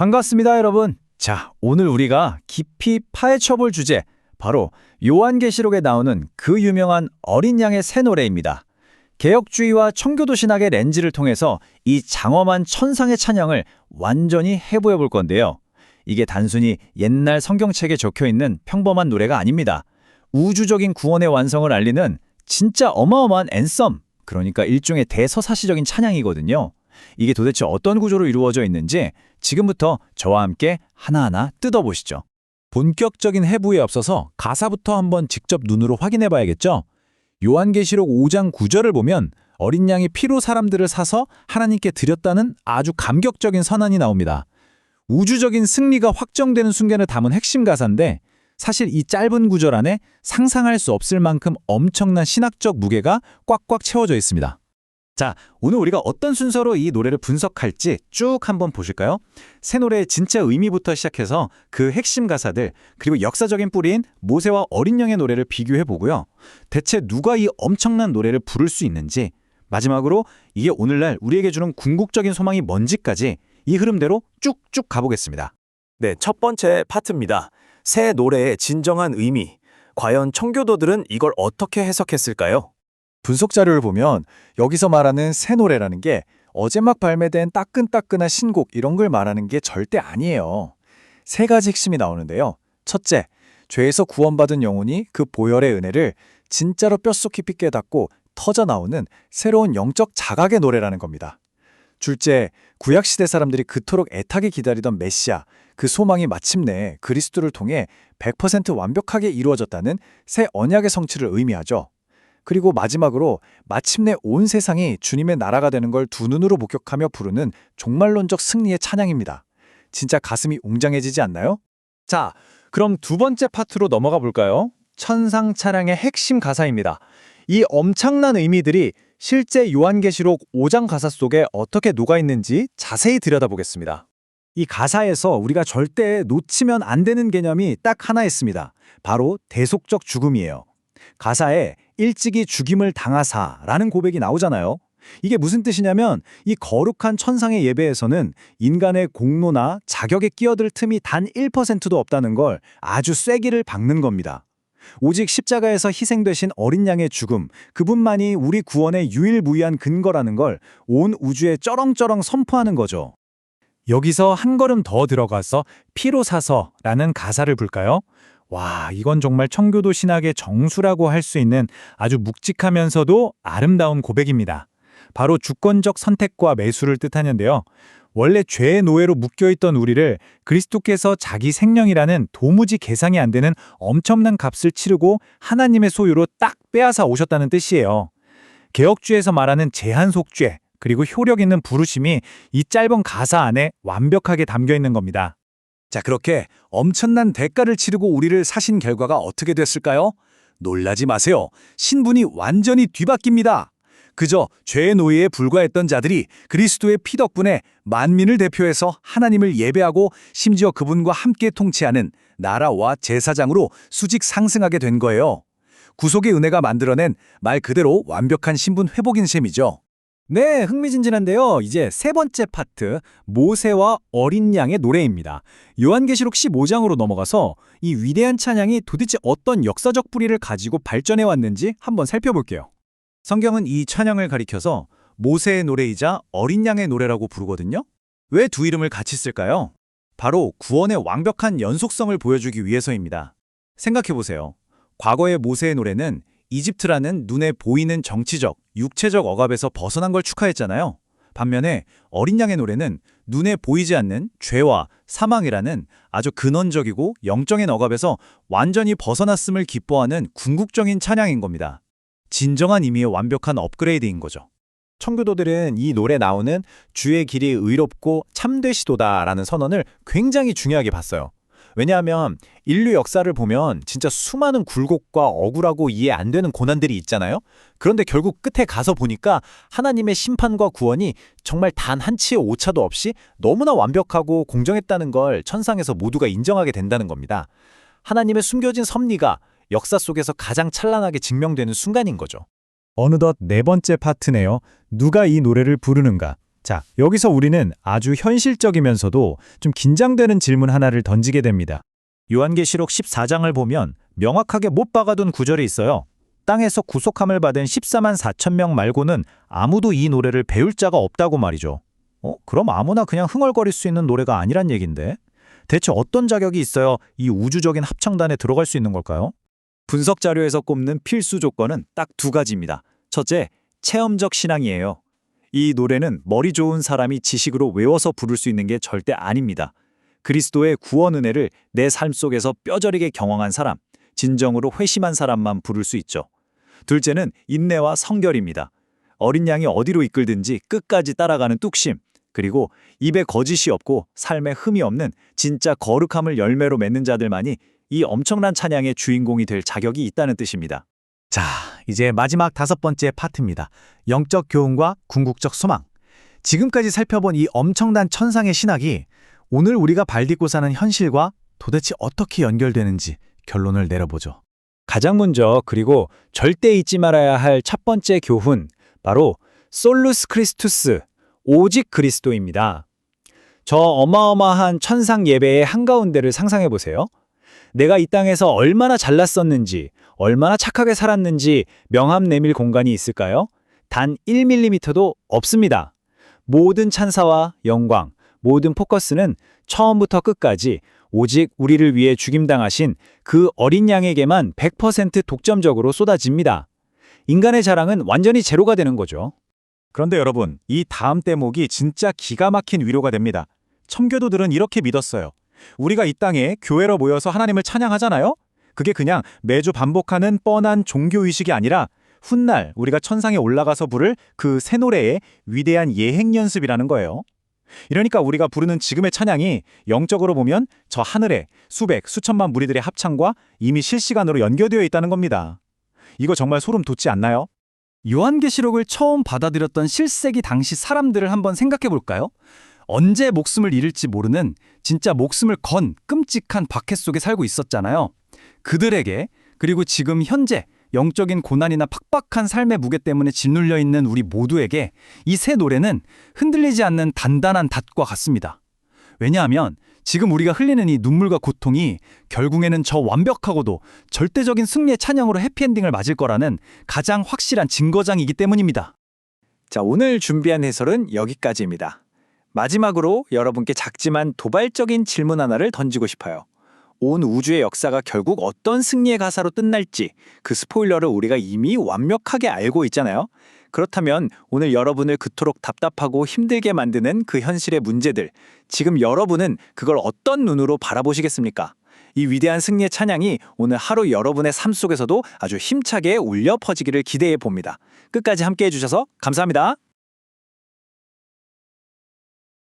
반갑습니다, 여러분. 자, 오늘 우리가 깊이 파헤쳐볼 주제, 바로 요한계시록에 나오는 그 유명한 어린 양의 새 노래입니다. 개혁주의와 청교도 신학의 렌즈를 통해서 이 장엄한 천상의 찬양을 완전히 해부해 볼 건데요. 이게 단순히 옛날 성경책에 적혀있는 평범한 노래가 아닙니다. 우주적인 구원의 완성을 알리는 진짜 어마어마한 앤썸, 그러니까 일종의 대서사시적인 찬양이거든요. 이게 도대체 어떤 구조로 이루어져 있는지 지금부터 저와 함께 하나하나 뜯어보시죠. 본격적인 해부에 앞서서 가사부터 한번 직접 눈으로 확인해 봐야겠죠? 요한계시록 5장 9절을 보면 어린 양이 피로 사람들을 사서 하나님께 드렸다는 아주 감격적인 선언이 나옵니다. 우주적인 승리가 확정되는 순간을 담은 핵심 가사인데, 사실 이 짧은 구절 안에 상상할 수 없을 만큼 엄청난 신학적 무게가 꽉꽉 채워져 있습니다. 자, 오늘 우리가 어떤 순서로 이 노래를 분석할지 쭉 한번 보실까요? 새 노래의 진짜 의미부터 시작해서 그 핵심 가사들, 그리고 역사적인 뿌리인 모세와 어린 양의 노래를 비교해 보고요. 대체 누가 이 엄청난 노래를 부를 수 있는지, 마지막으로 이게 오늘날 우리에게 주는 궁극적인 소망이 뭔지까지 이 흐름대로 쭉쭉 가보겠습니다. 네, 첫 번째 파트입니다. 새 노래의 진정한 의미. 과연 청교도들은 이걸 어떻게 해석했을까요? 분석 자료를 보면 여기서 말하는 새 노래라는 게 어제 막 발매된 따끈따끈한 신곡 이런 걸 말하는 게 절대 아니에요. 세 가지 핵심이 나오는데요. 첫째, 죄에서 구원받은 영혼이 그 보혈의 은혜를 진짜로 뼛속 깊이 깨닫고 터져 나오는 새로운 영적 자각의 노래라는 겁니다. 둘째, 구약시대 사람들이 그토록 애타게 기다리던 메시아, 그 소망이 마침내 그리스도를 통해 100% 완벽하게 이루어졌다는 새 언약의 성취를 의미하죠. 그리고 마지막으로 마침내 온 세상이 주님의 나라가 되는 걸 두 눈으로 목격하며 부르는 종말론적 승리의 찬양입니다. 진짜 가슴이 웅장해지지 않나요? 자, 그럼 두 번째 파트로 넘어가 볼까요? 천상 찬양의 핵심 가사입니다. 이 엄청난 의미들이 실제 요한계시록 5장 가사 속에 어떻게 녹아있는지 자세히 들여다보겠습니다. 이 가사에서 우리가 절대 놓치면 안 되는 개념이 딱 하나 있습니다. 바로 대속적 죽음이에요. 가사에 일찍이 죽임을 당하사라는 고백이 나오잖아요. 이게 무슨 뜻이냐면 이 거룩한 천상의 예배에서는 인간의 공로나 자격에 끼어들 틈이 단 1%도 없다는 걸 아주 쐐기를 박는 겁니다. 오직 십자가에서 희생되신 어린 양의 죽음, 그분만이 우리 구원의 유일무이한 근거라는 걸 온 우주에 쩌렁쩌렁 선포하는 거죠. 여기서 한 걸음 더 들어가서 피로 사서라는 가사를 볼까요? 와, 이건 정말 청교도 신학의 정수라고 할 수 있는 아주 묵직하면서도 아름다운 고백입니다. 바로 주권적 선택과 매수를 뜻하는데요. 원래 죄의 노예로 묶여있던 우리를 그리스도께서 자기 생명이라는 도무지 계산이 안 되는 엄청난 값을 치르고 하나님의 소유로 딱 빼앗아 오셨다는 뜻이에요. 개혁주에서 말하는 제한속죄, 그리고 효력 있는 부르심이 이 짧은 가사 안에 완벽하게 담겨 있는 겁니다. 자, 그렇게 엄청난 대가를 치르고 우리를 사신 결과가 어떻게 됐을까요? 놀라지 마세요. 신분이 완전히 뒤바뀝니다. 그저 죄의 노예에 불과했던 자들이 그리스도의 피 덕분에 만민을 대표해서 하나님을 예배하고 심지어 그분과 함께 통치하는 나라와 제사장으로 수직 상승하게 된 거예요. 구속의 은혜가 만들어낸 말 그대로 완벽한 신분 회복인 셈이죠. 네, 흥미진진한데요. 이제 세 번째 파트, 모세와 어린 양의 노래입니다. 요한계시록 15장으로 넘어가서 이 위대한 찬양이 도대체 어떤 역사적 뿌리를 가지고 발전해 왔는지 한번 살펴볼게요. 성경은 이 찬양을 가리켜서 모세의 노래이자 어린 양의 노래라고 부르거든요. 왜 두 이름을 같이 쓸까요? 바로 구원의 완벽한 연속성을 보여주기 위해서입니다. 생각해보세요. 과거의 모세의 노래는 이집트라는 눈에 보이는 정치적, 육체적 억압에서 벗어난 걸 축하했잖아요. 반면에 어린 양의 노래는 눈에 보이지 않는 죄와 사망이라는 아주 근원적이고 영적인 억압에서 완전히 벗어났음을 기뻐하는 궁극적인 찬양인 겁니다. 진정한 의미의 완벽한 업그레이드인 거죠. 청교도들은 이 노래 나오는 주의 길이 의롭고 참되시도다라는 선언을 굉장히 중요하게 봤어요. 왜냐하면 인류 역사를 보면 진짜 수많은 굴곡과 억울하고 이해 안 되는 고난들이 있잖아요. 그런데 결국 끝에 가서 보니까 하나님의 심판과 구원이 정말 단 한 치의 오차도 없이 너무나 완벽하고 공정했다는 걸 천상에서 모두가 인정하게 된다는 겁니다. 하나님의 숨겨진 섭리가 역사 속에서 가장 찬란하게 증명되는 순간인 거죠. 어느덧 네 번째 파트네요. 누가 이 노래를 부르는가? 자, 여기서 우리는 아주 현실적이면서도 좀 긴장되는 질문 하나를 던지게 됩니다. 요한계시록 14장을 보면 명확하게 못 박아둔 구절이 있어요. 땅에서 구속함을 받은 14만 4천 명 말고는 아무도 이 노래를 배울 자가 없다고 말이죠. 그럼 아무나 그냥 흥얼거릴 수 있는 노래가 아니란 얘긴데? 대체 어떤 자격이 있어야 이 우주적인 합창단에 들어갈 수 있는 걸까요? 분석 자료에서 꼽는 필수 조건은 딱 두 가지입니다. 첫째, 체험적 신앙이에요. 이 노래는 머리 좋은 사람이 지식으로 외워서 부를 수 있는 게 절대 아닙니다. 그리스도의 구원 은혜를 내 삶 속에서 뼈저리게 경험한 사람, 진정으로 회심한 사람만 부를 수 있죠. 둘째는 인내와 성결입니다. 어린 양이 어디로 이끌든지 끝까지 따라가는 뚝심, 그리고 입에 거짓이 없고 삶에 흠이 없는 진짜 거룩함을 열매로 맺는 자들만이 이 엄청난 찬양의 주인공이 될 자격이 있다는 뜻입니다. 자, 이제 마지막 5번째 파트입니다. 영적 교훈과 궁극적 소망. 지금까지 살펴본 이 엄청난 천상의 신학이 오늘 우리가 발딛고 사는 현실과 도대체 어떻게 연결되는지 결론을 내려보죠. 가장 먼저 그리고 절대 잊지 말아야 할 첫 번째 교훈, 바로 솔루스 크리스투스, 오직 그리스도입니다. 저 어마어마한 천상 예배의 한가운데를 상상해 보세요. 내가 이 땅에서 얼마나 잘났었는지, 얼마나 착하게 살았는지 명함 내밀 공간이 있을까요? 단 1mm도 없습니다. 모든 찬사와 영광, 모든 포커스는 처음부터 끝까지 오직 우리를 위해 죽임당하신 그 어린 양에게만 100% 독점적으로 쏟아집니다. 인간의 자랑은 완전히 제로가 되는 거죠. 그런데 여러분, 이 다음 대목이 진짜 기가 막힌 위로가 됩니다. 청교도들은 이렇게 믿었어요. 우리가 이 땅에 교회로 모여서 하나님을 찬양하잖아요? 그게 그냥 매주 반복하는 뻔한 종교의식이 아니라 훗날 우리가 천상에 올라가서 부를 그 새 노래의 위대한 예행 연습이라는 거예요. 이러니까 우리가 부르는 지금의 찬양이 영적으로 보면 저 하늘에 수백, 수천만 무리들의 합창과 이미 실시간으로 연결되어 있다는 겁니다. 이거 정말 소름 돋지 않나요? 요한계시록을 처음 받아들였던 실세기 당시 사람들을 한번 생각해 볼까요? 언제 목숨을 잃을지 모르는 진짜 목숨을 건 끔찍한 박해 속에 살고 있었잖아요. 그들에게, 그리고 지금 현재 영적인 고난이나 팍팍한 삶의 무게 때문에 짓눌려 있는 우리 모두에게 이 새 노래는 흔들리지 않는 단단한 닷과 같습니다. 왜냐하면 지금 우리가 흘리는 이 눈물과 고통이 결국에는 저 완벽하고도 절대적인 승리의 찬양으로 해피엔딩을 맞을 거라는 가장 확실한 증거장이기 때문입니다. 자, 오늘 준비한 해설은 여기까지입니다. 마지막으로 여러분께 작지만 도발적인 질문 하나를 던지고 싶어요. 온 우주의 역사가 결국 어떤 승리의 가사로 끝날지 그 스포일러를 우리가 이미 완벽하게 알고 있잖아요. 그렇다면 오늘 여러분을 그토록 답답하고 힘들게 만드는 그 현실의 문제들, 지금 여러분은 그걸 어떤 눈으로 바라보시겠습니까? 이 위대한 승리의 찬양이 오늘 하루 여러분의 삶 속에서도 아주 힘차게 울려 퍼지기를 기대해 봅니다. 끝까지 함께 해주셔서 감사합니다.